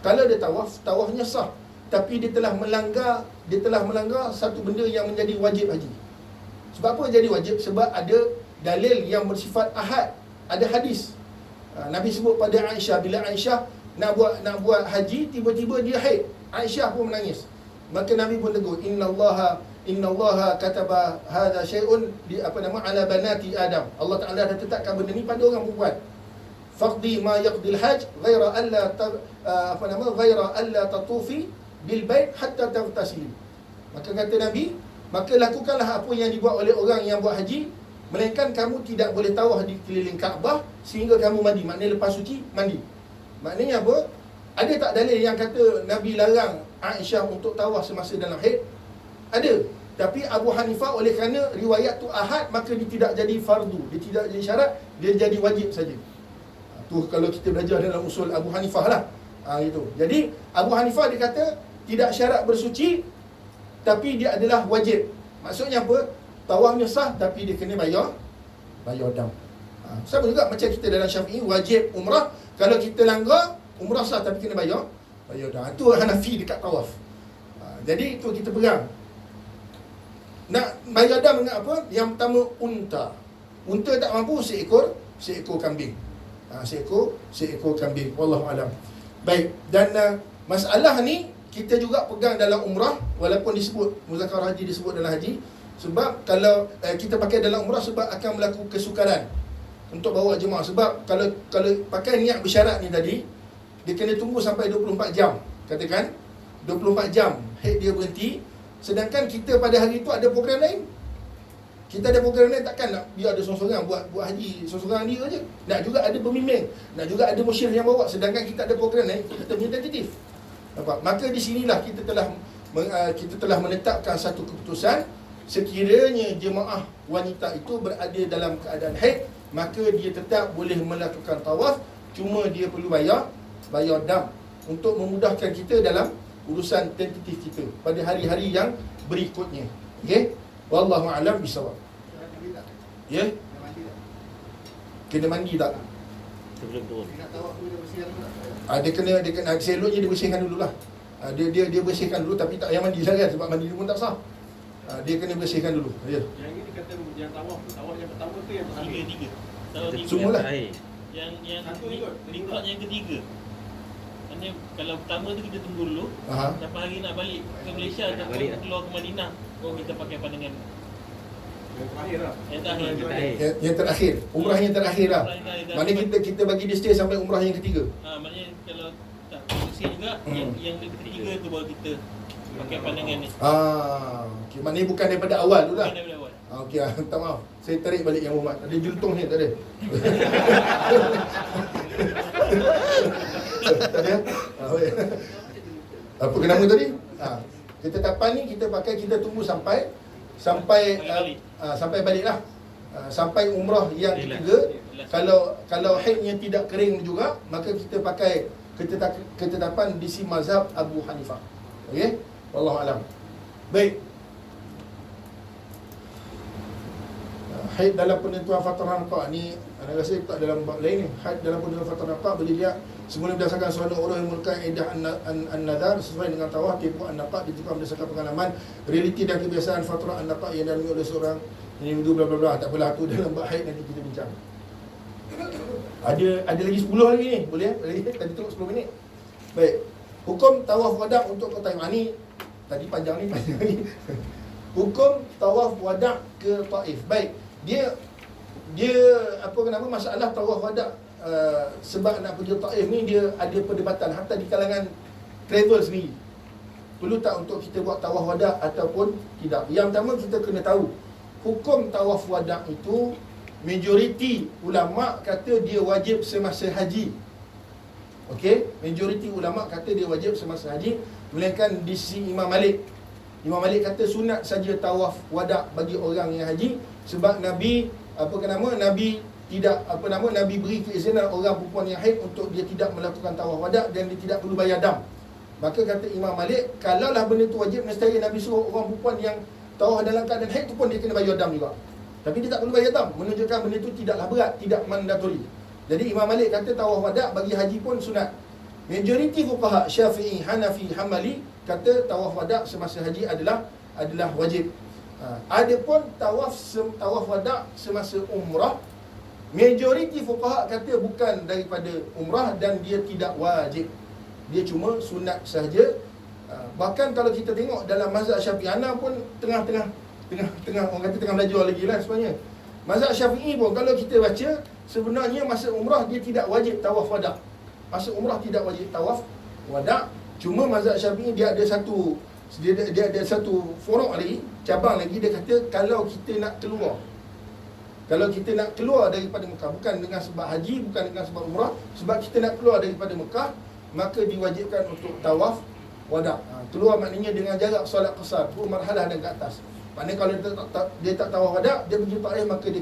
Kalau dia tawaf, tawafnya sah, tapi dia telah melanggar satu benda yang menjadi wajib haji. Sebab apa jadi wajib? Sebab ada dalil yang bersifat ahad, ada hadis. Nabi sebut pada Aisyah, bila Aisyah nak buat haji, tiba-tiba dia haid, Aisyah pun menangis. Maka Nabi pun tegur, innallaha kataba hadha syai'un ala banati Adam. Allah Taala dah tetapkan benda ni pada orang perempuan. Faqdi ma yaqdil hajj ghaira alla tatufi bil bait hatta taghtasili. Maka kata Nabi, maka lakukanlah apa yang dibuat oleh orang yang buat haji, melainkan kamu tidak boleh tawaf di keliling Kaabah sehingga kamu mandi. Maknanya lepas suci mandi. Maknanya apa? Ada tak dalil yang kata Nabi larang Aisyah untuk tawaf semasa dalam haid? Ada. Tapi Abu Hanifah oleh kerana riwayat tu ahad, maka dia tidak jadi fardu, dia tidak jadi syarat, dia jadi wajib saja. Tu kalau kita belajar dalam usul Abu Hanifah lah. Itu. Jadi Abu Hanifah dia kata tidak syarat bersuci, tapi dia adalah wajib. Maksudnya apa? Tawafnya sah, tapi dia kena bayar dam. Sama juga macam kita dalam Syafi'i, wajib umrah. Kalau kita langgar, umrah sah tapi kena bayar dam. Itu Hanafi dekat tawaf. Jadi itu kita pegang. Nak bayar dam dengan apa? Yang pertama, unta. Unta tak mampu, seekor kambing. Seekor kambing. Wallahu alam. Baik, dan masalah ni kita juga pegang dalam umrah, walaupun disebut muzakarah haji, disebut dalam haji. Sebab kalau kita pakai dalam umrah, sebab akan berlaku kesukaran untuk bawa jemaah. Sebab kalau pakai niat bersyarat ni tadi, dia kena tunggu sampai 24 jam. Katakan 24 jam haid dia berhenti. Sedangkan kita pada hari tu ada program lain. Kita ada program lain, takkan nak biar ada sorang-sorang buat haji sorang-sorang dia je. Nak juga ada pembimbing, nak juga ada musyir yang bawa. Sedangkan kita ada program lain, kita punya tentatif. Nampak? Maka di sinilah kita telah menetapkan satu keputusan, sekiranya jemaah wanita itu berada dalam keadaan haid, maka dia tetap boleh melakukan tawaf, cuma dia perlu bayar dam untuk memudahkan kita dalam urusan tentatif kita pada hari-hari yang berikutnya. Okey? Wallahu a'lam bisawab. Ya? Kena mandi tak? Sebelum turun. Dia kena seloknya dia bersihkan dululah. Dia bersihkan dulu, tapi tak yang mandi sangat, sebab mandi dulu pun tak sah. Dia kena bersihkan dulu. Ya. Yang ini kata yang tawaf yang pertama tu yang terakhir. Tiga. Semualah. Yang satu ikut. rekod yang ketiga. Maksudnya kalau pertama tu kita tunggu dulu. Sampai hari nak balik ke Malaysia ataupun keluar ke Madinah, kita pakai pandangan Yang terakhir lah. Yang terakhir. Umrah yang terakhir lah. Maknanya kita bagi dia stay sampai umrah yang ketiga. Maknanya kalau tak bersih juga, yang ketiga tu baru kita pakai pandangan ni. Okay. Maknanya bukan daripada awal tu lah. Bukan daripada awal. Okey, minta maaf. Saya tarik balik yang Muhammad. Ada jultung ni, tak ada? Tak ada? Apa kenapa tadi? Ketetapan ni kita pakai, kita tunggu sampai baliklah. Sampai umrah yang ketiga. Kalau haidnya tidak kering juga, maka kita pakai ketetapan di si mazhab Abu Hanifah. Okey? Wallahu alam. Baik. Haid dalam penentuan fatrah naqah ni, anda rasa tak dalam bab lain ni. Haid dalam penentuan fatrah naqah boleh dilihat semula berdasarkan suara orang yang melakukan iddah an-nadhar sesuai dengan tawaf, tempoh an-naqah ditukar berdasarkan pengalaman, realiti dan kebiasaan fatrah an-naqah yang dialami oleh seorang individu bla bla bla. Tak apalah, tu dalam bab haid nanti kita bincang. Ada lagi 10 lagi ni, boleh lagi tadi tengok 10 minit. Baik. Hukum tawaf wada' untuk ke Taif. Ni tadi panjang ni. Hukum tawaf wada' ke Taif. Baik. Dia masalah tawaf wada' sebab nak pergi Taif ni, dia ada perdebatan hatta di kalangan travel sendiri. Perlu tak untuk kita buat tawaf wada' ataupun tidak? Yang pertama kita kena tahu hukum tawaf wada' itu, majoriti ulama kata dia wajib semasa haji. Okey, majoriti ulama kata dia wajib semasa haji, melainkan di sisi Imam Malik. Imam Malik kata sunat saja tawaf wada' bagi orang yang haji, sebab Nabi Nabi beri keizinan orang perempuan yang haid untuk dia tidak melakukan tawaf wada' dan dia tidak perlu bayar dam. Maka kata Imam Malik, kalaulah benda tu wajib, mesti Nabi suruh orang perempuan yang tawaf dalam keadaan haid tu pun dia kena bayar dam juga. Tapi dia tak perlu bayar dam, menunjukkan benda tu tidaklah berat, tidak mandatori. Jadi Imam Malik kata tawaf wada' bagi haji pun sunat. Majoriti fuqaha Syafi'i, Hanafi, Hambali kata tawaf wada' semasa haji adalah wajib. Adapun tawaf wada' semasa umrah, majoriti fuqaha kata bukan daripada umrah dan dia tidak wajib. Dia cuma sunat sahaja. Bahkan kalau kita tengok dalam mazhab Syafi'i, Ana pun tengah orang kata tengah belajar lagi lah sebenarnya. Mazhab Syafi'i pun kalau kita baca, sebenarnya masa umrah dia tidak wajib tawaf wada'. Masa umrah tidak wajib tawaf wada'. Cuma mazhab Syafi'i dia ada satu furuk lagi, cabang lagi, dia kata kalau kita nak keluar daripada Mekah, bukan dengan sebab haji, bukan dengan sebab umrah, sebab kita nak keluar daripada Mekah, maka diwajibkan untuk tawaf wada'. Keluar maknanya dengan jarak solat qasar, 2 marhalah dan ke atas. Maknanya kalau dia tak tawaf wada', dia pergi Taif, maka dia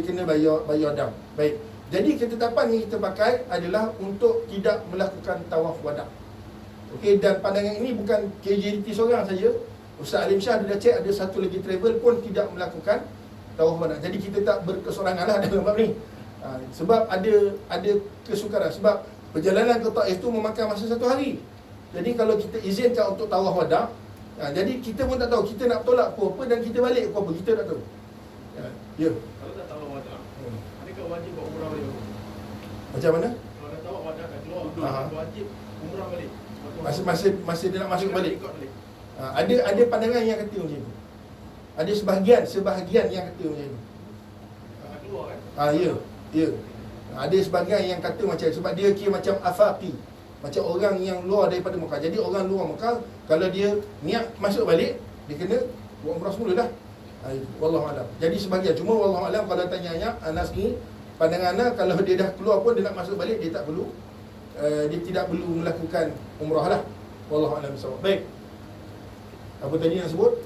kena bayar dam. Baik. Jadi ketetapan yang kita pakai adalah untuk tidak melakukan tawaf wada'. Okey, dan pandangan ini bukan KJDT seorang saja. Ustaz Alim Shah dah cek, ada satu lagi travel pun tidak melakukan tawaf wada'. Jadi kita tak berkesorangan lah dalam bab ni. Sebab ada kesukaran. Sebab perjalanan ke Taif tu memakan masa 1 hari. Jadi kalau kita izinkan untuk tawaf wada', jadi kita pun tak tahu kita nak tolak apa dan kita balik apa, kita tak tahu. Ya. Kalau tak tawaf wada', adakah wajib buat umrah balik? Macam mana? Kalau dah tawaf wada' dah keluar, wajib umrah balik. Masa dia nak masuk balik. Ikut balik. Ada pandangan yang kata macam tu. Ada sebahagian yang kata macam tu. Nak keluar kan? Ya. Ada sebahagian yang kata macam, sebab dia kira macam afaqi, macam orang yang luar daripada Mekah. Jadi orang luar Mekah, kalau dia niat masuk balik, dia kena buat umrah semula dah. Wallahu alam. Jadi sebahagian, cuma wallahu alam kalau tanya Anas ni, pandangan Anas kalau dia dah keluar pun dia nak masuk balik, dia tak perlu dia tidak perlu melakukan umrah lah. Wallahu alam bisawab. Baik. Apa tadi yang sebut?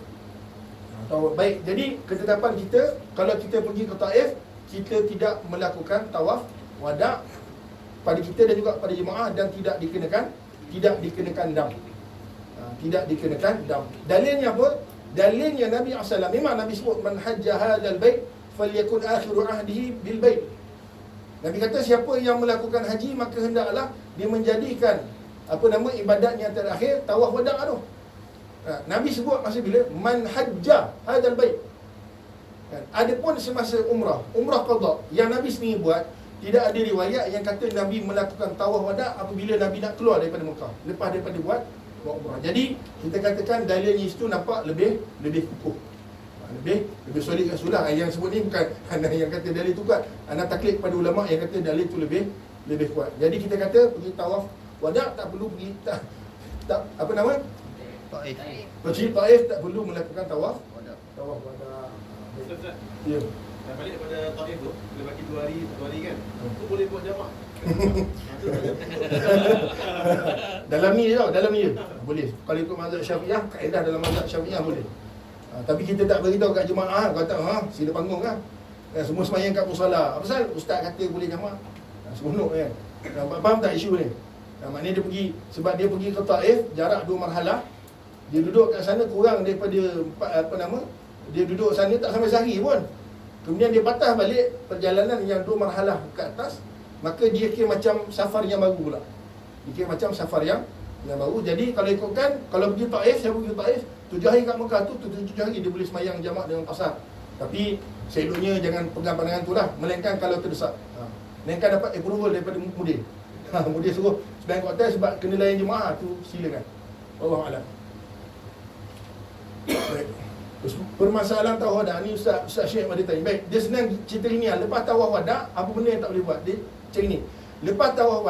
Baik. Jadi ketetapan kita, kalau kita pergi ke Taif, kita tidak melakukan tawaf wada' pada kita dan juga pada jemaah, dan tidak dikenakan dam. Tidak dikenakan dam. Dalilnya apa? Dalilnya Nabi SAW, memang Nabi sebut man hajja hadzal bait falyakun akhiru ahdihi bil bait. Nabi kata siapa yang melakukan haji, maka hendaklah dia menjadikan ibadatnya terakhir tawaf wada' tu. Nabi sebut masa bila man hajja hadzal bait. Adapun semasa umrah qada yang Nabi sendiri buat, tidak ada riwayat yang kata Nabi melakukan tawaf wada' apabila Nabi nak keluar daripada Mekah, lepas daripada buat umrah. Jadi kita katakan dalilnya itu nampak lebih kukuh, lebih solid kat sulah. Yang sebut ni bukan anda yang kata dalil tu kuat, anda taklid pada ulama yang kata dalil tu lebih kuat. Jadi kita kata pergi tawaf wada' tak perlu pergi Taif. Pergi Taif tak perlu melakukan tawaf wada'. Ustaz, Ya. dah balik daripada Taif tu, bila bagi 2 hari kan, tu boleh buat jamak. Dalam ni je boleh. Kalau ikut mazhab Syafi'iyah, kaedah dalam mazhab Syafi'iyah boleh. Tapi kita tak beritahu kat jemaah, kata sila panggung kan. Semua semayang kat musala. Apa pasal ustaz kata boleh jamak? Seronok kan. Faham tak isu ni? Maknanya dia pergi, sebab dia pergi ke Taif, jarak 2 marhalah. Dia duduk kat sana kurang daripada dia duduk sana tak sampai sehari pun. Kemudian dia patah balik perjalanan yang 2 marhalah ke atas, maka dia kira macam safar yang baru pula. Dia kira macam safar yang baru. Jadi kalau ikutkan, kalau pergi Taif, saya pergi Taif 7 hari kat Mekah tu, 7 hari dia boleh semayang jamak dengan qasar. Tapi seloknya jangan pegang pandangan tu lah, melainkan kalau terdesak. Melainkan dapat approval daripada mudir. Mudir suruh sebayang kat hotel sebab kena layan jemaah tu, silakan. Wallahu a'lam. Baik. Permasalahan tawaf wada' ni Ustaz Syekh ada tanya. Baik, dia senang cerita ni lah. Lepas tawaf wada', apa benda yang tak boleh buat? Dia macam ni. Lepas tawaf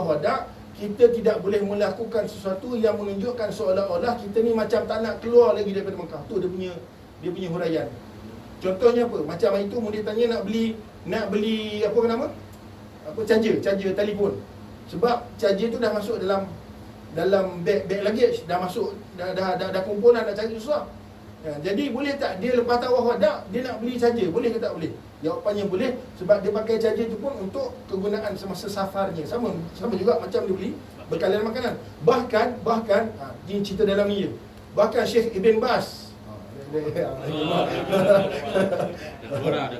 wada', kita tidak boleh melakukan sesuatu yang menunjukkan seolah-olah kita ni macam tak nak keluar lagi daripada Mekah. Tu dia punya huraian. Contohnya apa? Macam hari tu dia tanya nak beli charger telefon. Sebab charger tu dah masuk dalam bag luggage, dah masuk dah kumpulan, nak cari susah. Jadi boleh tak dia lepas tawaf wada' dia nak beli charger? Boleh ke tak boleh? Jawapannya boleh, sebab dia pakai charger tu pun untuk kegunaan semasa safarnya. Sama juga macam dia beli bekalan makanan. Bahkan ini cerita dalam ni je. Bahkan Syekh Ibn Bas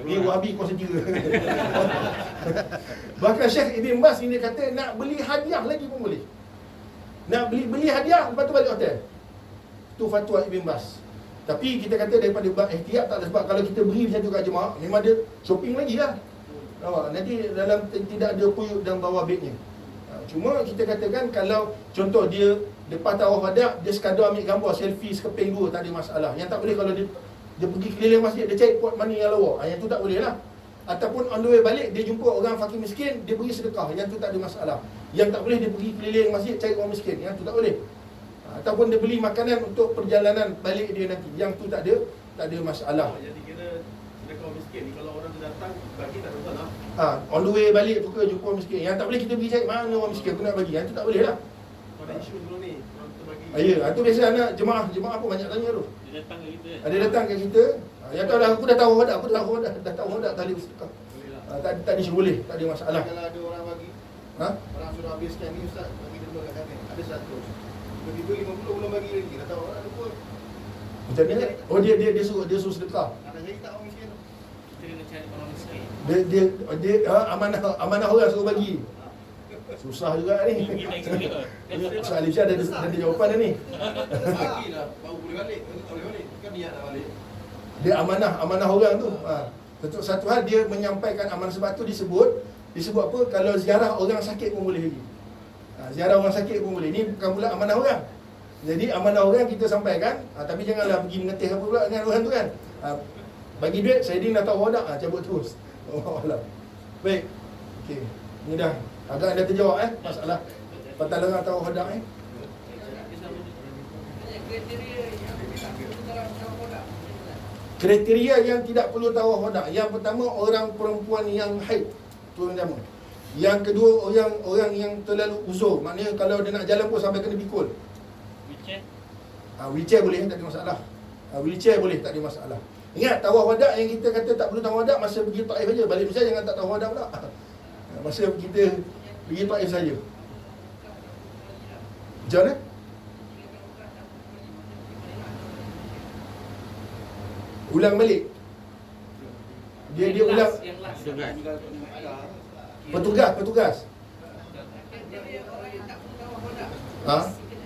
Ni Wahabi kuasa 3. Bahkan Syekh Ibn Baz ini kata nak beli hadiah lagi pun boleh. Nak beli hadiah, lepas tu balik hotel. Itu fatwa Ibn Baz. Tapi kita kata daripada bab ihtiyat tak ada, sebab kalau kita beri macam tu kat jemaah, memang dia shopping lagi lah. Nanti dalam tidak ada puyuk dalam bawah bednya. Cuma kita katakan kalau contoh dia lepas tawaf wada, dia sekadar ambil gambar selfie sekeping dua, tak ada masalah. Yang tak boleh kalau dia pergi keliling masjid, dia cari pot money yang lawa, yang tu tak boleh lah. Ataupun on the way balik, dia jumpa orang fakir miskin, dia beri sedekah, yang tu tak ada masalah. Yang tak boleh, dia pergi keliling masjid cari orang miskin, yang tu tak boleh. Ataupun dia beli makanan untuk perjalanan balik dia nanti, yang tu tak ada masalah. Jadi kira sedekah miskin ni kalau orang tu datang bagi tak ada masalah. On the way balik tu ke jumpa orang miskin, yang tak boleh kita pergi cari mana orang miskin, aku nak bagi, yang tu tak boleh lah. Ada isu dulu ni, orang tu bagi. Ya, tu biasa anak jemaah pun banyak tanya tu. Dia datang ke kita. Ada datang ke kita, yang tahu dah aku dah tahu dah, dah tahu dah tali sedekah. Tak ada boleh, tak ada masalah. Kalau ada orang bagi, orang sudah habiskan ni ustaz, bagi derma kat kami, ada 100. Tiba-tiba 50 belum bagi lagi, dah tahu orang ada pun. Macam mana? Oh dia suruh sedekah. Ada jadi tak orang miskin tu. Kita kena cari orang miskin. Dia amanah orang suruh bagi. Susah juga ni. Ustaz Alif Syah ada jawapan dah ni. Bagilah, baru boleh balik. Boleh balik, kan niat nak balik. Dia amanah orang tu. Satu hal dia menyampaikan amanah, sebab tu disebut apa, kalau ziarah orang sakit pun boleh lagi. Ziarah orang sakit pun boleh. Ni bukan pula amanah orang. Jadi amanah orang kita sampaikan, tapi janganlah pergi mengetih apa pula dengan orang tu kan. Bagi duit, saya dah tahu wadah, cabut terus. Allah. Baik. Okey. Ni dah agak dah terjawab masalah pertolongan atau wadah Kriteria yang tidak perlu tawaf wada. Yang pertama, orang perempuan yang haid. Itu yang pertama. Yang kedua, orang yang terlalu uzur. Maknanya kalau dia nak jalan pun sampai kena pikul. Wheelchair? Wheelchair boleh, tak ada masalah. Wheelchair boleh, tak ada masalah. Ingat, tawaf wada yang kita kata tak perlu tawaf wada, masa pergi Taif saja. Balik Malaysia jangan tak tawaf wada pula. Masa kita pergi Taif saja. Macam mana? Ulang balik. Dia ulang. Petugas.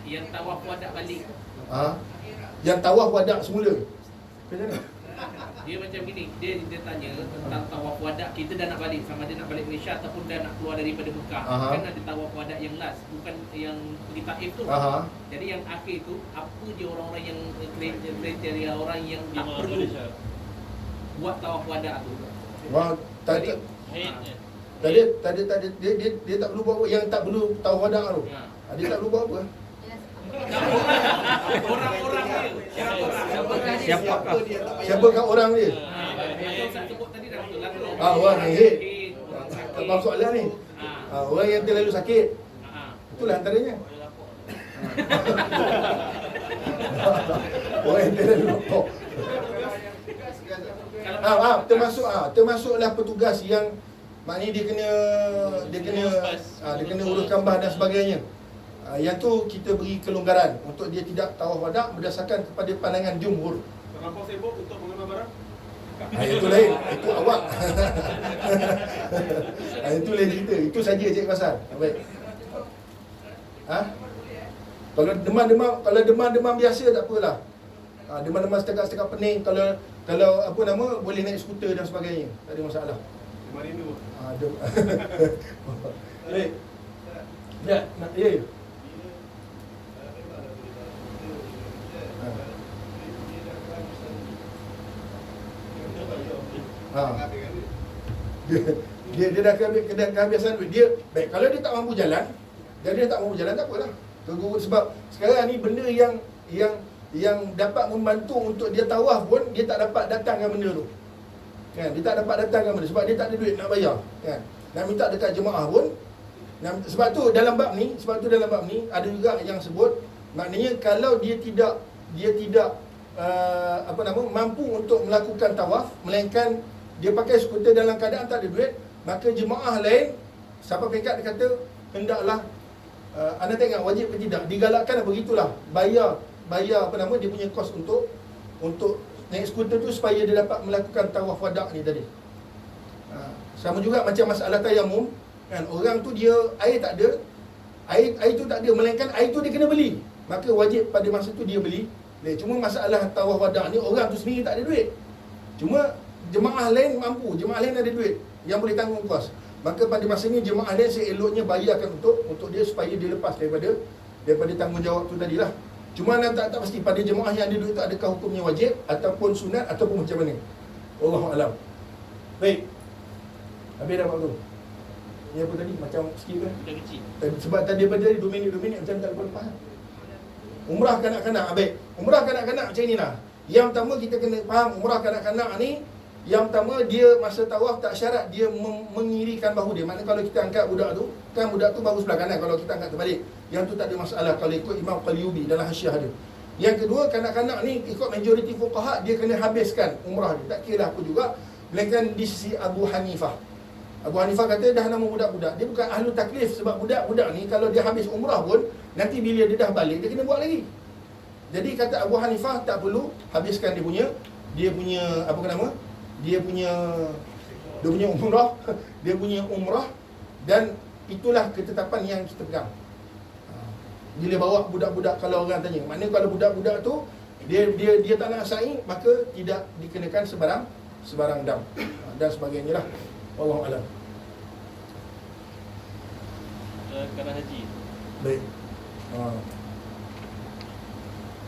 Yang tawaf wada balik. Yang tawaf wada semula. Macam mana? Dia macam gini, dia tanya tentang tawaf wada, kita dah nak balik, sama dia nak balik Malaysia ataupun dah nak keluar daripada Mekah. Kan ada tawaf wada yang last, bukan yang pergi Taif tu. Jadi yang akhir tu, apa je orang-orang yang kriteria orang yang tak perlu buat tawaf wada tu? Tadi dia tak perlu buat apa, yang tak perlu tawaf wada tu. Dia tak perlu buat apa? Orang-orang dia. Siapakah orang dia? Yang saya sebut tadi dah betul lah. Orang yang haid. Tak faham soalan ni. Orang yang terlalu sakit. Itulah antaranya. Orang yang terlalu rokok. Termasuklah petugas yang maknanya dia kena uruskan bah dan sebagainya. Yang tu kita beri kelonggaran untuk dia tidak tawaf wada berdasarkan kepada pandangan jumhur. Terlampau sibuk untuk mengambil barang? Itu lain, itu awak. Itu lain cerita. Itu saja Cik Pasal. Baik. Kalau demam biasa tak apalah. Demam setegak pening, kalau apa nama, boleh naik skuter dan sebagainya. Tak ada masalah. Demam rindu. Baik. Ya. Dia dah kehabisan duit. Dia baik, kalau dia tak mampu jalan, tak apalah. Sebab sekarang ni benda yang dapat membantu untuk dia tawaf pun dia tak dapat datangkan benda tu. Kan? Dia tak dapat datangkan benda sebab dia tak ada duit nak bayar, kan? Nak minta dekat jemaah pun. Sebab tu dalam bab ni ada juga yang sebut, maknanya kalau dia tidak mampu untuk melakukan tawaf, melainkan dia pakai skuter dalam keadaan tak ada duit, maka jemaah lain sampai peringkat dia kata hendaklah anda tengok wajib ke tidak, digalakkan begitulah, bayar dia punya kos untuk naik skuter tu supaya dia dapat melakukan tawaf wada' ni tadi. Sama juga macam masalah tayamum kan, orang tu dia air tak ada, air tu tak ada, melainkan air tu dia kena beli, maka wajib pada masa tu dia beli. Cuma masalah tawaf wada' ni orang tu sendiri tak ada duit, cuma jemaah lain mampu, jemaah lain ada duit yang boleh tanggung kos, maka pada masa ni jemaah lain seeloknya bayarkan untuk dia supaya dia lepas daripada tanggungjawab tu tadilah. Cuma tak pasti pada jemaah yang ada duit tu adakah hukumnya wajib ataupun sunat ataupun macam mana. Wallahu alam. Baik. Habis dah waktu. Ni apa tadi? Macam skip kan? Dah kecil. Sebab tadi pada 2 minit macam tak boleh faham. Umrah kanak-kanak. Baik. Umrah kanak-kanak macam inilah. Yang pertama kita kena faham umrah kanak-kanak ni, yang pertama dia masa tawaf tak syarat dia mengirikan bahu dia. Maknanya kalau kita angkat budak tu, kan budak tu bahu sebelah kanan, kalau kita angkat terbalik, yang tu tak ada masalah kalau ikut Imam Qalyubi dalam Hasyiah dia. Yang kedua, kanak-kanak ni ikut majoriti fuqaha dia kena habiskan umrah dia. Tak kira apa juga, melainkan di sisi Abu Hanifah. Abu Hanifah kata dah nama budak-budak, dia bukan ahlu taklif, sebab budak-budak ni kalau dia habis umrah pun nanti bila dia dah balik dia kena buat lagi. Jadi kata Abu Hanifah tak perlu habiskan dia punya apa nama? Dia punya umrah, dia punya umrah, dan itulah ketetapan yang kita pegang. Bila bawa budak-budak, kalau orang tanya, maknanya kalau budak-budak tu dia tak nak sa'i, maka tidak dikenakan sebarang dam dan sebagainya lah. Wallahu a'lam. Kerana haji. Baik.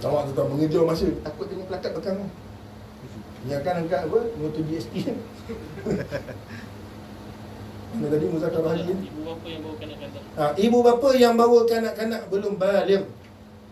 Awak tu tak mengejar masa, takut tengok plakat belakang. Ni akan angkat apa? Motor GST. Mana tadi muzakarah haji? Ibu bapa yang bawa kanak-kanak. Ibu bapa yang bawa kanak-kanak belum baligh,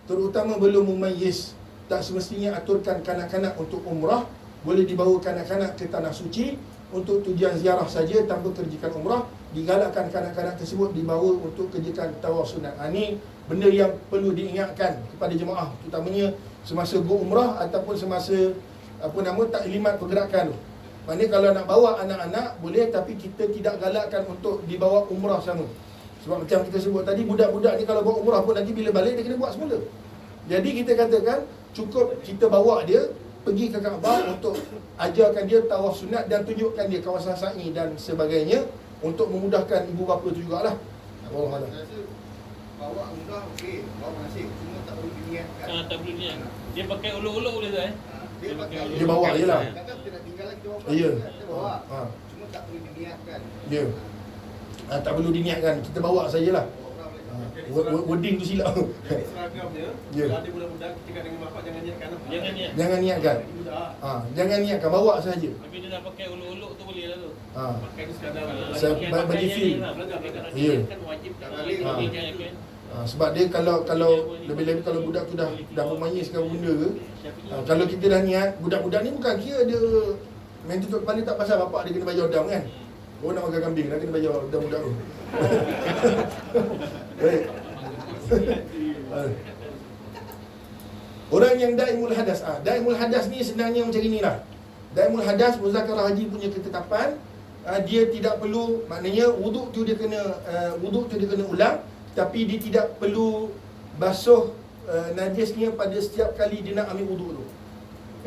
terutama belum mumayyiz, tak semestinya aturkan kanak-kanak untuk umrah. Boleh dibawa kanak-kanak ke tanah suci untuk tujuan ziarah saja tanpa kerjakan umrah. Digalakkan kanak-kanak tersebut dibawa untuk kerjakan tawaf sunat. Ini benda yang perlu diingatkan kepada jemaah, terutamanya semasa berumrah ataupun semasa taklimat pergerakan tu. Maknanya kalau nak bawa anak-anak boleh, tapi kita tidak galakkan untuk dibawa umrah sama. Sebab macam kita sebut tadi, budak-budak ni kalau bawa umrah pun nanti bila balik dia kena buat semula. Jadi kita katakan cukup kita bawa dia pergi ke Kaabah untuk ajarkan dia tawaf sunat dan tunjukkan dia kawasan sa'i dan sebagainya untuk memudahkan ibu bapa tu jugalah. Allah Allah. Saya rasa bawa umrah okey, bawa manasik, cuma tak perlu diniatkan. Tak boleh niat. Dia pakai uluk-uluk boleh tak Dia pakai, Dia bawa je lah. Kadang kita nak tinggal lagi, kita bawa Ya. kita bawa. Cuma tak perlu diniatkan. Ya. Tak perlu diniatkan, kita bawa sajalah. Bawa umrah boleh. Wording tu silap. Jadi seragamnya, Ya. kalau ada budak-budak tinggal dengan bapak jangan niatkan apa. Jangan niat. Jangan niatkan. Budak. Jangan niatkan, bawa saja. Tapi dia nak pakai uluk-uluk tu boleh lah tu. Pakai tu sekadar. Bagi feel. Ya. Kan wajib tak balik. boleh. Sebab dia kalau lebih-lebih kalau budak tu dah memayizkan benda ke, kalau kita dah niat, budak-budak ni bukan kira dia main tutup kepala tak pasal bapak dia kena bayar dam kan. Oh nak makan kambing dah kena bayar dam budak tu. Baik. Orang yang daimul hadas. Daimul hadas ni sebenarnya macam inilah. Daimul hadas, muzakarah haji punya ketetapan, dia tidak perlu, maknanya wuduk tu dia kena ulang, tapi dia tidak perlu basuh najisnya pada setiap kali dia nak ambil wuduk tu.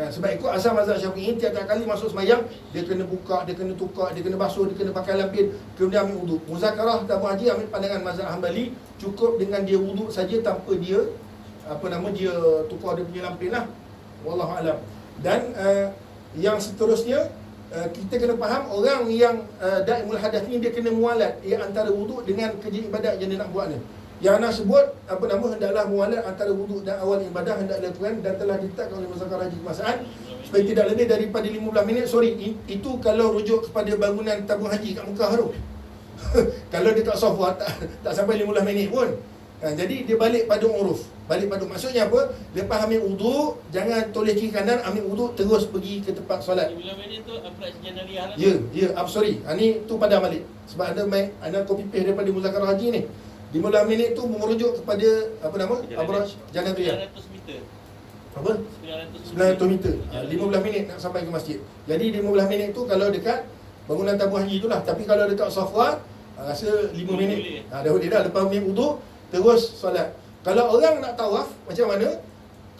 Sebab ikut asal mazhab Syafi'i, tiap-tiap kali masuk sembahyang dia kena buka, dia kena tukar, dia kena basuh, dia kena pakai lampin, kemudian ambil wuduk. Muzakarah tabung haji ambil pandangan mazhab Hanbali, cukup dengan dia wuduk saja tanpa dia dia tukar dia punya lampin lah. Wallahu alam. Dan yang seterusnya, kita kena faham orang yang daimul hadas ni dia kena mualat antara wuduk dengan kerja ibadat yang dia nak buat ni. Yang nak sebut hendaklah mualat antara wuduk dan awal ibadah hendaklah dilakukan dan telah ditetapkan oleh muzakarah haji kemasaan supaya tidak lebih daripada 15 minit. Itu kalau rujuk kepada bangunan tabung haji kat Mekah tu. Kalau dekat Safwa tak sampai 15 minit pun. Jadi dia balik pada uruf. Maksudnya apa? Lepas ambil wuduk, jangan toleh kiri kanan, ambil wuduk terus pergi ke tempat solat. 15 minit tu approach jenariah lah. Ya, sorry. Ni tu pada balik. Sebab ada copy paste daripada muzakarah haji ni. 15 minit tu merujuk kepada Abraj Janadriyah. 900 meter. Apa? 900 meter. 15 minit nak sampai ke masjid. Jadi 15 minit tu kalau dekat bangunan tabung haji itulah. Tapi kalau dekat Safwa, rasa 5 minit. Dah boleh dah. Lepas ambil wuduk terus solat. Kalau orang nak tawaf macam mana?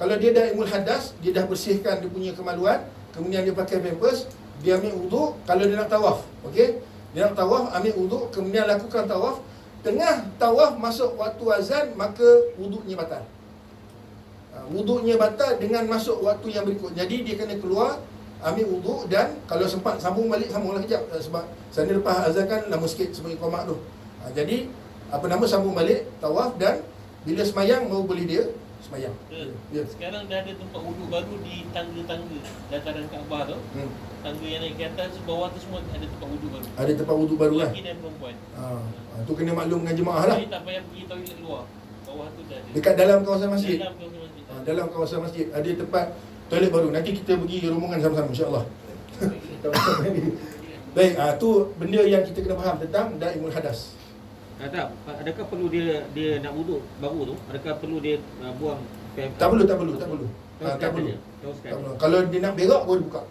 Kalau dia dah daimul hadas, dia dah bersihkan dia punya kemaluan, kemudian dia pakai pampers, dia ambil wuduk. Kalau dia nak tawaf, okey, dia nak tawaf, ambil wuduk, kemudian lakukan tawaf. Tengah tawaf masuk waktu azan, maka wuduknya batal. Wuduknya batal dengan masuk waktu yang berikut. Jadi dia kena keluar, ambil wuduk, dan kalau sempat sambunglah kejap, sebab sana lepas azan kan lama sikit sebagai qomat tu. Jadi sambung balik tawaf, dan bila semayang baru boleh dia semayang. Ya. Sekarang dah ada tempat wuduk baru di tangga-tangga dataran Kaabah tu. Tangga yang naik ke atas, bawah tu semua ada tempat wuduk baru. Ada tempat wuduk baru kan? Lelaki dan perempuan. Tu kena maklumkan jemaah lah. Jadi tak payah pergi toilet luar. Bawah tu dah ada. Dekat dalam kawasan masjid. Dalam kawasan masjid. Dalam kawasan masjid ada tempat toilet baru. Nanti kita pergi rombongan sama-sama, insya-Allah. Baik, tu benda yang kita kena faham tentang daimul hadas. Tak, adakah perlu dia nak wuduk baru tu? Adakah perlu dia buang Tak perlu. Tak perlu. Kalau dia nak berak boleh buka.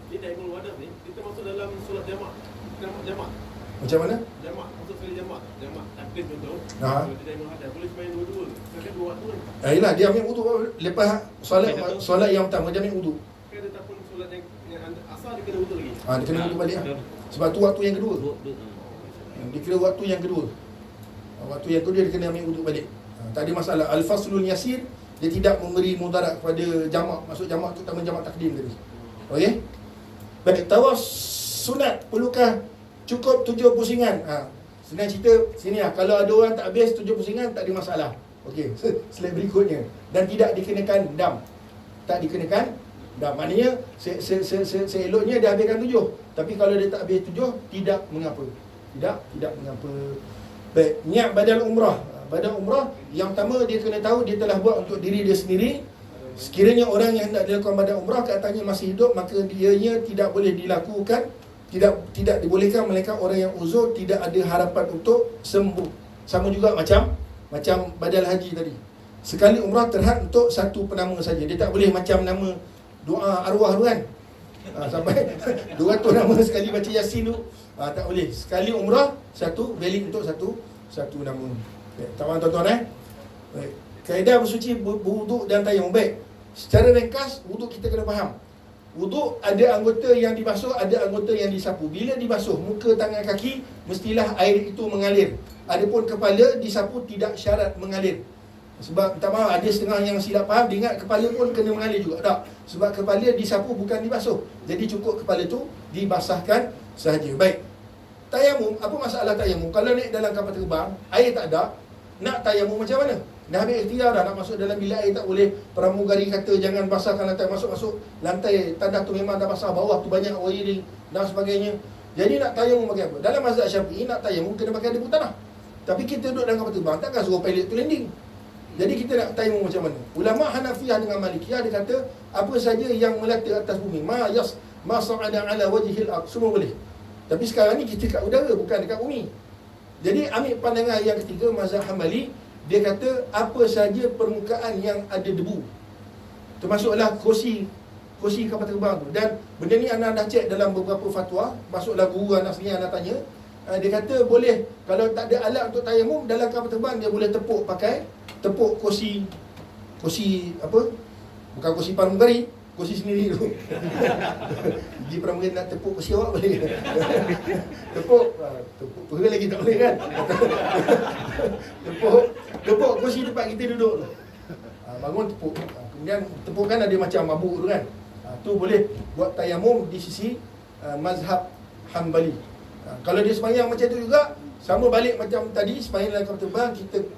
Ini daimul hadas ni, kita masuk dalam solat jamak. Jamak. Macam mana? Jamak, masuk sekali jamak. Jamak takbir contoh. Ha. Dia daimul hadas, boleh sembahyang dua-dua. Kan dua waktu kan. Yalah, dia ambil wuduk lepas solat yang pertama dia ambil wuduk. Kan dia tak pun solat yang asal dia kena wuduk lagi. Dia kena wuduk balik lah. Sebab tu waktu yang kedua. Dia kira waktu yang kedua. Waktu yang kedua dia kena ambil wuduk balik. Tak ada masalah. Al-faslul yasir, dia tidak memberi mudarat kepada jamak. Maksud jamak tu terutama jamak takdim tadi. Okey? Baik, tawaf sunat perlukah cukup 7 pusingan? Senang cerita sini lah. Kalau ada orang tak habis 7 pusingan, tak ada masalah. Okey, slide berikutnya. Dan tidak dikenakan dam. Tak dikenakan dam. Maknanya seeloknya dia habiskan 7. Tapi kalau dia tak habis 7, tidak mengapa. Tidak mengapa. Baik, niat badal umrah. Badal umrah, yang pertama dia kena tahu dia telah buat untuk diri dia sendiri. Sekiranya orang yang hendak dilakukan badal umrah katanya masih hidup, maka dianya tidak boleh dilakukan, tidak dibolehkan, melainkan orang yang uzur, tidak ada harapan untuk sembuh. Sama juga macam badal haji tadi. Sekali umrah terhad untuk satu penama saja. Dia tak boleh macam nama doa arwah tu kan. Sampai 200 nama sekali baca Yasin tu. Tak boleh. Sekali umrah satu, valid untuk satu nama. Baik, tuan-tuan Baik. Kaedah bersuci, berwuduk dan tayamum. Baik. Secara ringkas, wuduk kita kena faham. Wuduk ada anggota yang dibasuh, ada anggota yang disapu. Bila dibasuh, muka, tangan, kaki, mestilah air itu mengalir. Adapun kepala disapu tidak syarat mengalir. Sebab minta maaf, ada setengah yang silap faham, dia ingat kepala pun kena mengalir juga. Tak. Sebab kepala disapu bukan dibasuh. Jadi cukup kepala tu dibasahkan sahaja. Baik. Tayamum, apa masalah tayamum? Kalau naik dalam kapal terbang, air tak ada, nak tayamum macam mana? Dah ambil ikhtiar dah, nak masuk dalam bilik air tak boleh. Pramugari kata jangan basahkan lantai, masuk lantai tanah tu memang dah basah, bawah tu banyak wiring dan sebagainya. Jadi nak tayamum pakai apa? Dalam mazhab Syafi'i nak tayamum kena pakai debu tanah. Tapi kita duduk dalam kapal terbang, takkan suruh pilot tu landing. Jadi kita nak tayamum macam mana? Ulama Hanafiyah dengan Malikiyah dia kata apa saja yang melata atas bumi, ma sa'ada ala wajhil ard, semua boleh. Tapi sekarang ni kita kat udara, bukan dekat bumi. Jadi ambil pandangan yang ketiga, mazhab Hambali, dia kata apa saja permukaan yang ada debu, termasuklah kursi kapal terbang tu. Dan benda ni anak dah cek dalam beberapa fatwa, masuklah guru anak sendiri, anak tanya. Dia kata boleh, kalau tak ada alat untuk tayamum dalam kapal terbang, dia boleh tepuk kursi apa, bukan kursi pramugari, kursi sendiri tu. Pergi pramugari nak tepuk kursi awak boleh. Tepuk pergi lagi tak boleh kan. Tepuk kursi tempat kita duduk tu. Bangun tepuk. Kemudian tepuk kan ada macam mabuk tu kan. Tu boleh buat tayamum di sisi mazhab Hanbali. Kalau dia sembahyang macam tu juga, sama balik macam tadi, sembahyang dalam kapal terbang,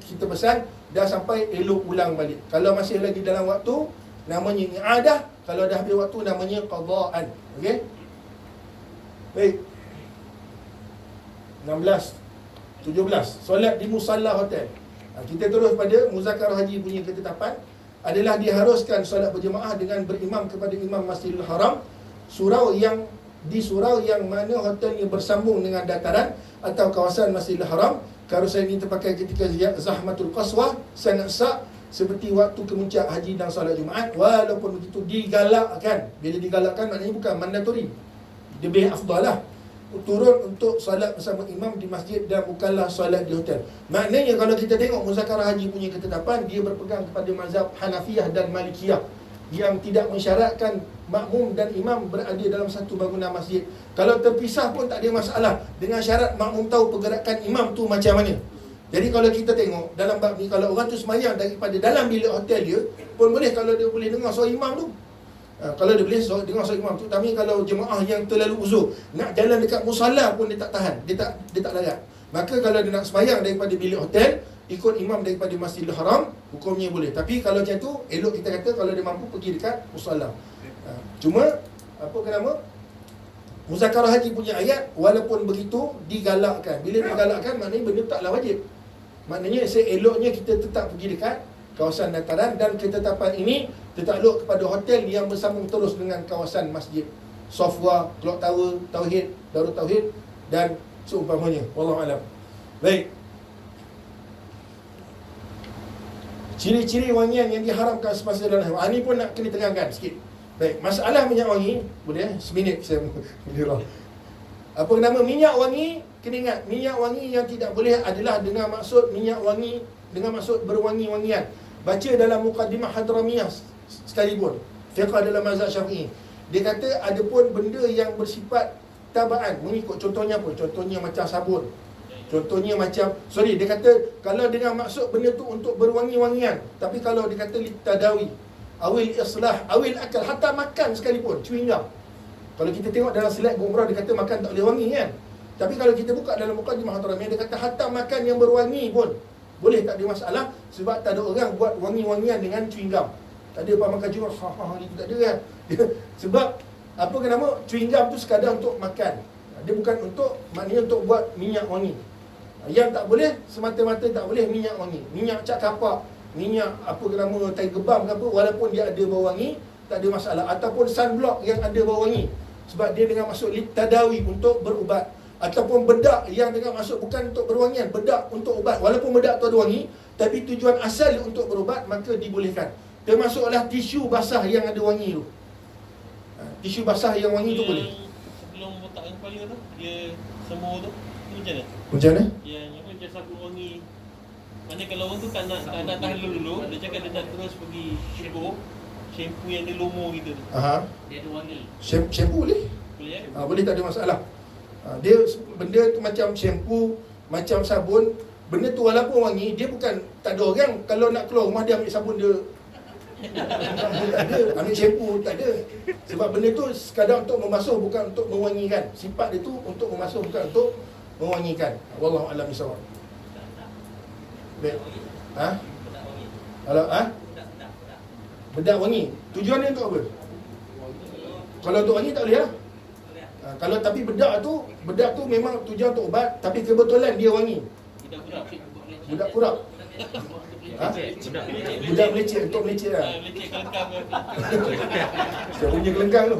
kita pesan dah sampai elok ulang balik. Kalau masih lagi dalam waktu, namanya i'adah. Kalau dah habis waktu, namanya qadaan. Okey? Baik. 16, 17. Solat di musalla hotel. Kita terus pada muzakarah haji punya ketetapan. Adalah diharuskan solat berjemaah dengan berimam kepada imam Masjidil Haram, di surau yang mana hotelnya bersambung dengan dataran atau kawasan Masjidil Haram. Karusan ini terpakai ketika Zahmatul Qaswah, sangat sah seperti waktu kemuncak haji dan solat Jumaat. Walaupun begitu digalakkan. Bila digalakkan maknanya bukan mandatory, lebih afdal lah. turun untuk solat bersama imam di masjid dan bukanlah solat di hotel. Maknanya kalau kita tengok muzakarah haji punya ketetapan, dia berpegang kepada mazhab Hanafiyah dan Malikiyah yang tidak mensyaratkan makmum dan imam berada dalam satu bangunan masjid. Kalau terpisah pun tak ada masalah, dengan syarat makmum tahu pergerakan imam tu macam mana. Jadi kalau kita tengok dalam bab ni, kalau orang tu semayang daripada dalam bilik hotel dia pun boleh, kalau dia boleh dengar suara imam tu. Kalau dia boleh dengar suara imam tu. Tapi kalau jemaah yang terlalu uzur, nak jalan dekat musalla pun dia tak tahan, dia tak larat. Maka kalau dia nak semayang daripada bilik hotel, ikut imam daripada Masjidil Haram, hukumnya boleh. Tapi kalau macam tu, elok kita kata kalau dia mampu pergi dekat musalla. Cuma apa nama, muzakarah haji punya ayat walaupun begitu digalakkan. Bila digalakkan, maknanya benda taklah wajib. Maknanya seeloknya kita tetap pergi dekat kawasan dataran, dan ketetapan ini tertakluk kepada hotel yang bersambung terus dengan kawasan masjid Sofwa, Clock Tower, Tauhid, Darul Tauhid dan seumpamanya. Wallahu alam. Baik. Ciri-ciri wangian yang diharamkan semasa dalam haram. Ini pun nak kena terangkan sikit. Baik, masalah minyak wangi, boleh seminit saya mengira. Apa nama minyak wangi? Kena ingat, minyak wangi yang tidak boleh adalah dengan maksud minyak wangi, dengan maksud berwangi-wangian. Baca dalam Muqaddimah Hadramiyah sekalipun, fiqh dalam mazhab Syafi'i, dia kata ada pun benda yang bersifat tabaan, mengikut. Contohnya apa? Contohnya macam sabun. Contohnya macam, dia kata kalau dengan maksud benda tu untuk berwangi-wangian. Tapi kalau dia kata litadawi, awil islah, awil akal, hatta makan sekalipun, chewing gum. Kalau kita tengok dalam slide umrah, dia kata makan tak boleh wangi kan. Tapi kalau kita buka dalam Muqaddimah Hadramiyah, dia kata hatta makan yang berwangi pun boleh, tak ada masalah. Sebab tak ada orang buat wangi-wangian dengan chewing gum. Tak ada apa makan juga, gitu tak ada kan. Sebab apa nama, chewing gum tu sekadar untuk makan. Dia bukan untuk, maknanya untuk buat minyak wangi. Yang tak boleh, semata-mata tak boleh minyak wangi. Minyak cat kapak, minyak apa nama, tai gebam ke apa, walaupun dia ada bau wangi, tak ada masalah. Ataupun sunblock yang ada bau wangi, sebab dia dengan maksud tadawi, untuk berubat. Ataupun bedak yang dengan maksud bukan untuk berwangian, bedak untuk ubat. Walaupun bedak tu ada wangi, tapi tujuan asal dia untuk berubat, maka dibolehkan. Termasuklah tisu basah yang ada wangi tu. Tisu basah yang wangi tu boleh. Sebelum botak kepala tu, dia semua tu, macam mana? Macam mana? Yang macam sabun wangi. Mana kalau orang tu tak nak tahan dulu, dia cakap dia nak terus pergi shampoo yang ada lomo gitu tu. Dia ada wangi. Shampoo boleh? Boleh Boleh, tak ada masalah. Dia benda tu macam shampoo, macam sabun. Benda tu walaupun wangi, dia bukan, tak ada orang kalau nak keluar rumah dia ambil sabun dia. Tak ada, ambil shampoo, tak ada. Sebab benda tu sekadar untuk membasuh, bukan untuk mewangikan. Sifat dia tu untuk membasuh, bukan untuk mewangikan. Wallahu a'lam bishawab. Baik. Kalau bedak wangi, tujuannya untuk apa? Kalau untuk wangi tak boleh lah. Kalau tapi bedak tu memang tujuan untuk ubat, tapi kebetulan dia wangi. Budak kurap. Budak meleceh, untuk meleceh lah. Meleceh kelengkang. Saya punya kelengkang tu.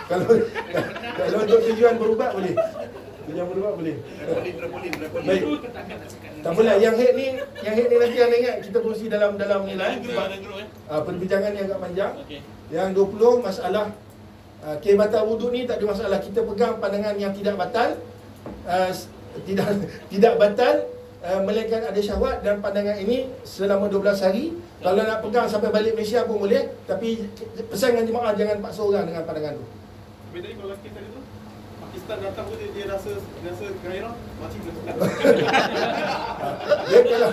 Kalau untuk tujuan berubat boleh. Tujuan berubat boleh. Baik. Tak apalah, yang head ni nanti anda ingat kita kongsi dalam ni lah. Perbincangan yang agak panjang. Yang 20 masalah batal wuduk ni tak ada masalah. Kita pegang pandangan yang tidak batal, tidak batal, melainkan ada syahwat, dan pandangan ini selama 12 hari. Kalau nak pegang sampai balik Malaysia pun boleh, tapi pesan dengan jemaah jangan paksa orang dengan pandangan tu. Tapi tadi kalau lelaki tadi tu, Pakistan datang pun dia rasa gairah, makcik boleh pegang. Dia kalau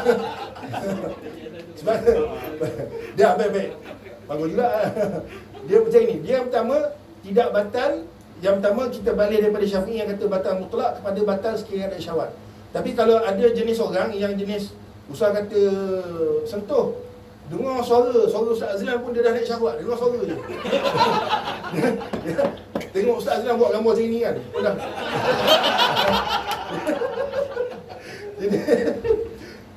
sebab dia baik-baik bagus juga. Dia macam ni, dia yang pertama tidak batal. Yang pertama kita balik daripada Syafi'i yang kata batal mutlak kepada batal sekiranya ada syahwat. Tapi kalau ada jenis orang yang jenis Ustaz kata sentuh, dengar suara Ustaz Azlan pun dia dah naik syahwat, dengar suara je. Tengok Ustaz Azlan buat gambar macam ni kan, dah. Jadi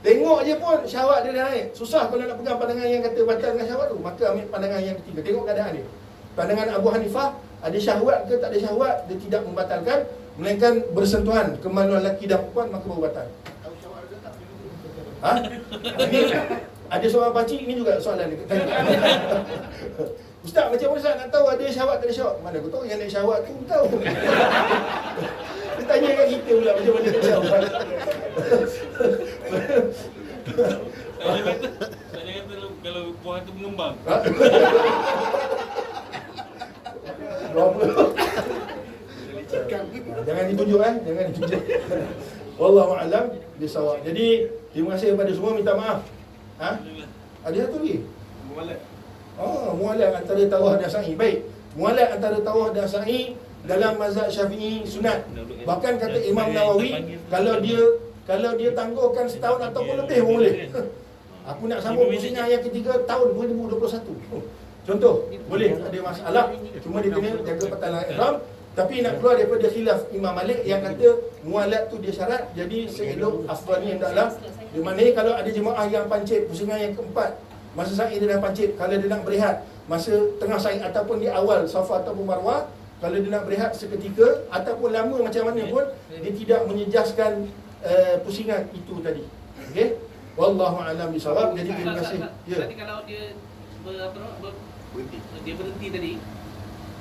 tengok je pun syahwat dia dah naik. Susah kalau nak pegang pandangan yang kata batal dengan syahwat tu. Maka ambil pandangan yang ketiga. Tengok keadaan dia. Pandangan Abu Hanifah, ada syahwat ke tak ada syahwat, dia tidak membatalkan, melainkan bersentuhan kemaluan lelaki dan perempuan, maka baru batal. Ini ada seorang pakcik, ini juga soalan dia. Ustaz, macam mana Ustaz nak tahu ada syahwat tak ada syahwat? Mana aku tahu yang ada syahwat tu tahu. Dia tanya kat kita pula macam mana ada syahwat. Saya kata kalau buah tu mengembang. Berapa? Jangan ditunjuk jangan ditunjuk. Wallahu a'lam bisawab. Jadi terima kasih kepada semua, minta maaf. Ada satu lagi. Mualat. Mualat antara tawaf dan sa'i. Baik. Mualat antara tawaf dan sa'i dalam mazhab Syafi'i sunat. Bahkan kata Imam Nawawi, kalau dia tangguhkan setahun ataupun lebih pun boleh. Aku nak sambung pusingan yang ketiga tahun 2021. Contoh, boleh ada masalah, cuma dia kena jaga patalan ihram. Tapi nak keluar daripada khilaf Imam Malik yang kata mualat tu dia syarat. Jadi seelok afdalnya hendaklah, di mana kalau ada jemaah yang pancit pusingan yang keempat, masa sa'i dia dah pancit, kalau dia nak berehat masa tengah sa'i ataupun di awal Safa ataupun Marwah, kalau dia nak berehat seketika ataupun lama macam mana pun, dia tidak menyejaskan pusingan itu tadi. Okey? Wallahu a'lam bisawab. Jadi terima kasih. Ya. Tadi kalau dia dia berhenti tadi,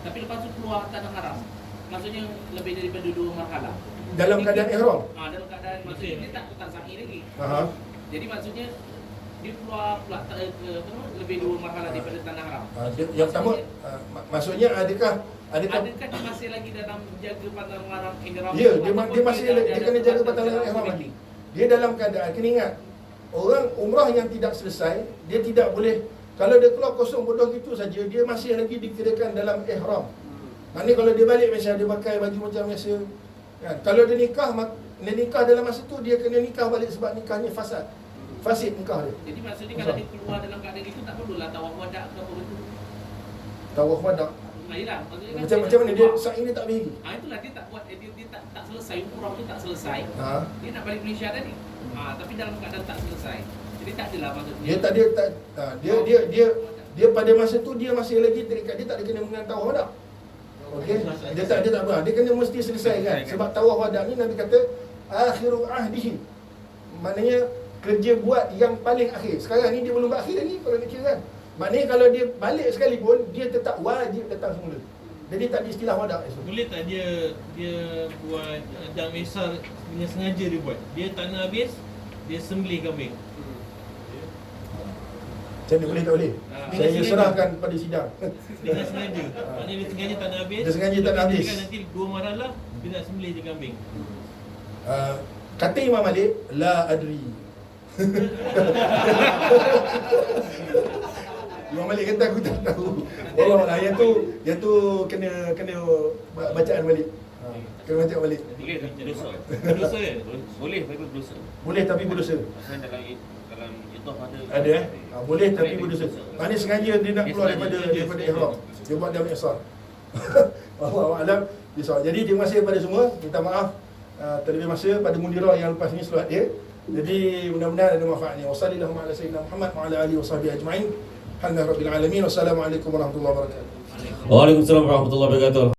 tapi lepas tu keluar tanah haram, maksudnya lebih daripada 2 marhalah. Dalam keadaan ihram. Dalam keadaan maksudnya dia tak sa'i lagi. Jadi maksudnya dia keluar pula lebih 2 marhalah daripada tanah haram. Yang pertama maksudnya adakah dia masih lagi dalam jaga patalan ihram? Ya, dia masih dia kena jaga patalan ihram lagi. Dia dalam keadaan, kena ingat, orang umrah yang tidak selesai, dia tidak boleh, kalau dia keluar kosong bodoh gitu saja, dia masih lagi dikirakan dalam ihram. Maknanya kalau dia balik macam dia pakai baju macam biasa kan. Kalau dia nikah dalam masa tu, dia kena nikah balik sebab nikahnya fasid nikah dia. Jadi maksudnya kalau dia keluar dalam keadaan itu, tak perlulah tawaf wada' ke apa itu. Tawaf wada'. Yalah, maksudnya Macam mana dia sa'i ni tak boleh lagi. Itulah dia tak buat, dia tak selesai, umrah tu tak selesai. Dia nak balik Malaysia tadi. Tapi dalam keadaan tak selesai. Jadi tak adalah maksudnya. Dia pada masa tu dia masih lagi terikat, dia tak ada kena mengenai tawaf wada'. Okey, dia tak apa. Dia kena mesti selesai kan. Sebab tawaf wada' ni Nabi kata akhiru ahdihi. Maknanya kerja buat yang paling akhir. Sekarang ni dia belum berakhir lagi kalau nak kira kan. Maknanya kalau dia balik sekalipun, dia tetap wajib datang semula. Jadi tak ada istilah wada' esok. Boleh tak dia buat dam ihsar dengan sengaja dia buat? Dia tak nak habis, dia sembelih kambing. Macam mana boleh tak boleh? Saya serahkan pada sidang. Dengan sengaja. Maknanya dia sengaja tak nak habis. Dia sengaja tak nak habis. Kan nanti 2 marhalah dia nak sembelih je kambing. Kata Imam Malik, la adri. Imam Malik kata aku tak tahu. Allah yang tu kena bacaan balik. Kena baca balik. Boleh berdosa. Berdosa kan? Boleh tapi berdosa. Boleh tapi berdosa. Maksudnya dalam itu Ada boleh tapi berdosa. Maknanya sengaja dia nak keluar daripada ihram. Dia buat dalam ihsar. Wallahu a'lam bishawab. Jadi terima kasih kepada semua. Minta maaf terlebih masa pada mudirah yang lepas ni solat dia. Jadi mudah-mudahan ada manfaatnya. Wassallallahu ala sayyidina Muhammad wa ala alihi washabihi ajma'in. Alhamdulillahirabbil alamin. Wassalamualaikum warahmatullahi wabarakatuh. Waalaikumsalam warahmatullahi wabarakatuh.